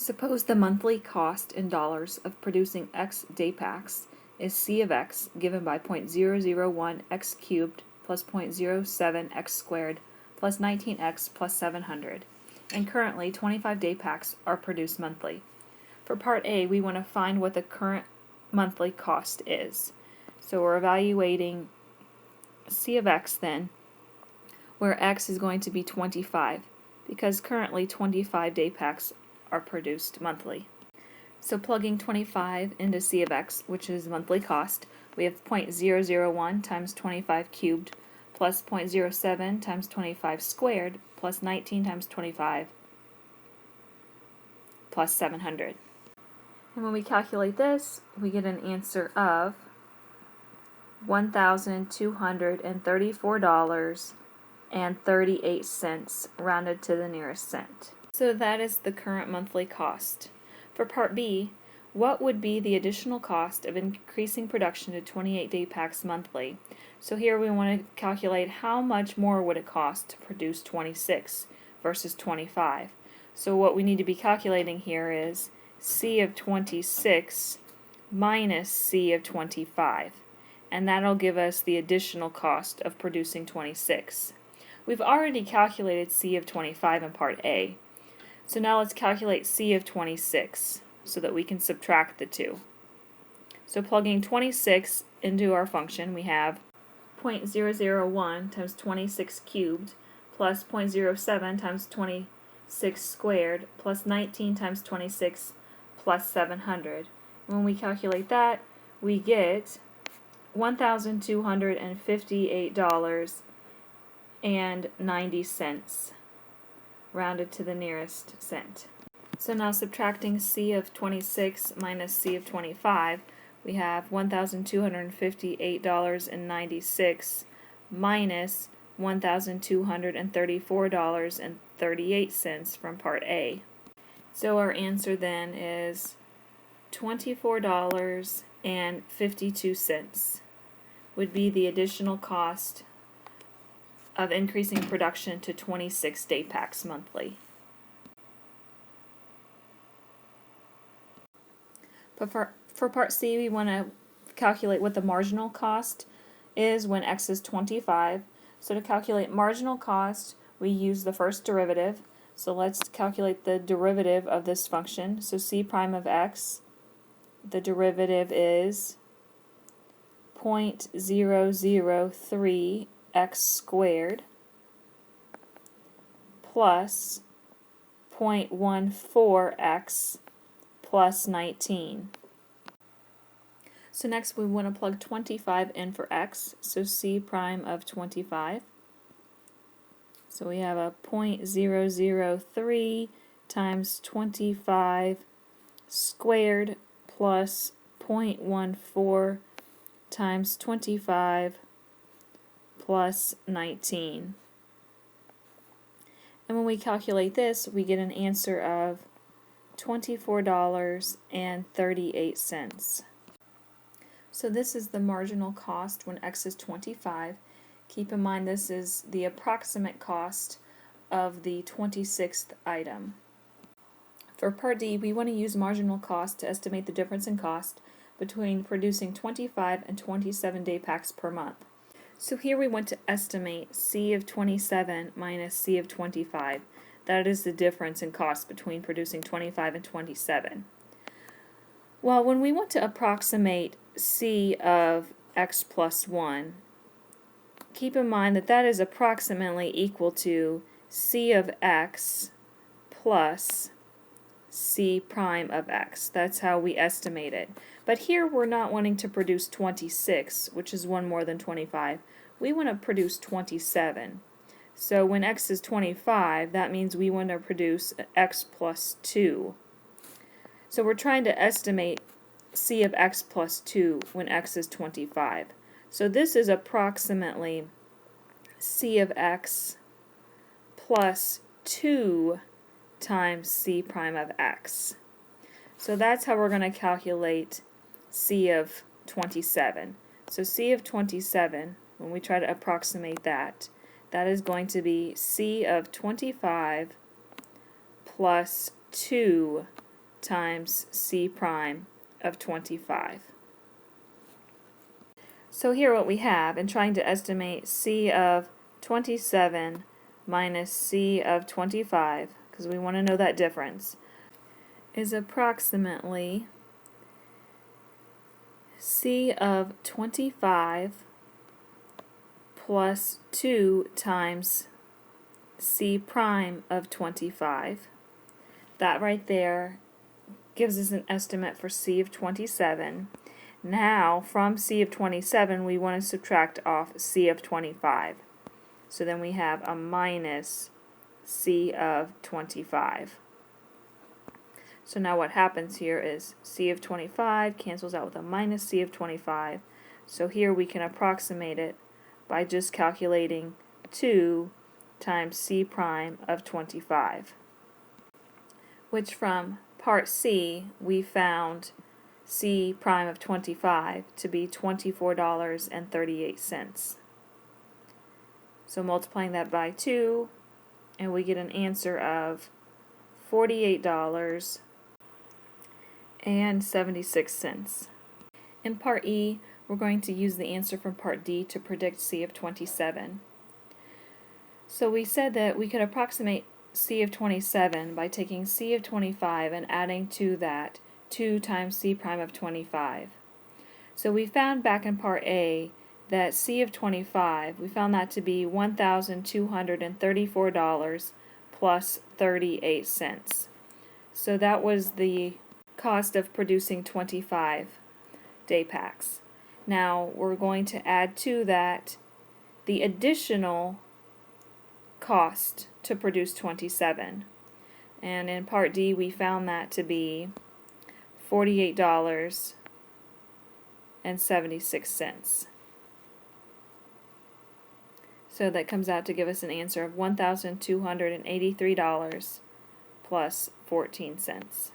Suppose the monthly cost in dollars of producing x day packs is C of x given by 0.001 x cubed plus 0.07 x squared plus 19x plus 700, and currently 25 day packs are produced monthly. For part A, we want to find what the current monthly cost is. So we're evaluating C of x then, where x is going to be 25, because currently 25 day packs are produced monthly. So plugging 25 into C of x, which is monthly cost, we have 0.001 times 25 cubed plus 0.07 times 25 squared plus 19 times 25 plus 700. And when we calculate this, we get an answer of $1,234.38 rounded to the nearest cent. So that is the current monthly cost. For part B, what would be the additional cost of increasing production to 28 day packs monthly? So here we want to calculate how much more would it cost to produce 26 versus 25. So what we need to be calculating here is C of 26 minus C of 25. And that'll give us the additional cost of producing 26. We've already calculated C of 25 in part A. So now let's calculate C of 26 so that we can subtract the two. So plugging 26 into our function, we have 0.001 times 26 cubed plus 0.07 times 26 squared plus 19 times 26 plus 700. And when we calculate that, we get $1,258.90 rounded to the nearest cent. So now subtracting C of 26 minus C of 25, we have $1,258.96 minus $1,234.38 from part A. So our answer then is $24.52 would be the additional cost of increasing production to 26 day packs monthly. But for part C, we want to calculate what the marginal cost is when x is 25. So to calculate marginal cost, we use the first derivative. So let's calculate the derivative of this function. So c prime of x, the derivative is 0.003 x squared plus 0.14x plus 19. So next we want to plug 25 in for x, so c prime of 25. So we have a 0.003 times 25 squared plus 0.14 times 25 plus 19. And when we calculate this, we get an answer of $24.38. So this is the marginal cost when x is 25. Keep in mind this is the approximate cost of the 26th item. For part D, we want to use marginal cost to estimate the difference in cost between producing 25 and 27 day packs per month. So here we want to estimate C of 27 minus C of 25. That is the difference in cost between producing 25 and 27. Well, when we want to approximate C of x plus 1, keep in mind that that is approximately equal to C of x plus C prime of x. That's how we estimate it. But here we're not wanting to produce 26, which is one more than 25. We want to produce 27. So when x is 25, that means we want to produce x plus 2. So we're trying to estimate C of x plus 2 when x is 25. So this is approximately C of x plus 2 times C prime of x. So that's how we're going to calculate C of 27. So C of 27, when we try to approximate that, that is going to be C of 25 plus 2 times C prime of 25. So here what we have in trying to estimate C of 27 minus C of 25, because we want to know that difference, is approximately C of 25 plus 2 times C prime of 25. That right there gives us an estimate for C of 27. Now, from C of 27, we want to subtract off C of 25. So then we have a minus C of 25. So now what happens here is C of 25 cancels out with a minus C of 25. So here we can approximate it by just calculating 2 times C prime of 25, which from part C we found C prime of 25 to be $24.38. So multiplying that by 2, and we get an answer of $48.76. In part E, we're going to use the answer from part D to predict C of 27. So we said that we could approximate C of 27 by taking C of 25 and adding to that 2 times C prime of 25. So we found back in part A that C of 25, we found that to be $1,234 plus 38 cents. So that was the cost of producing 25 day packs. Now we're going to add to that the additional cost to produce 27. And in part D we found that to be $48.76. So that comes out to give us an answer of $1,283 plus 14 cents.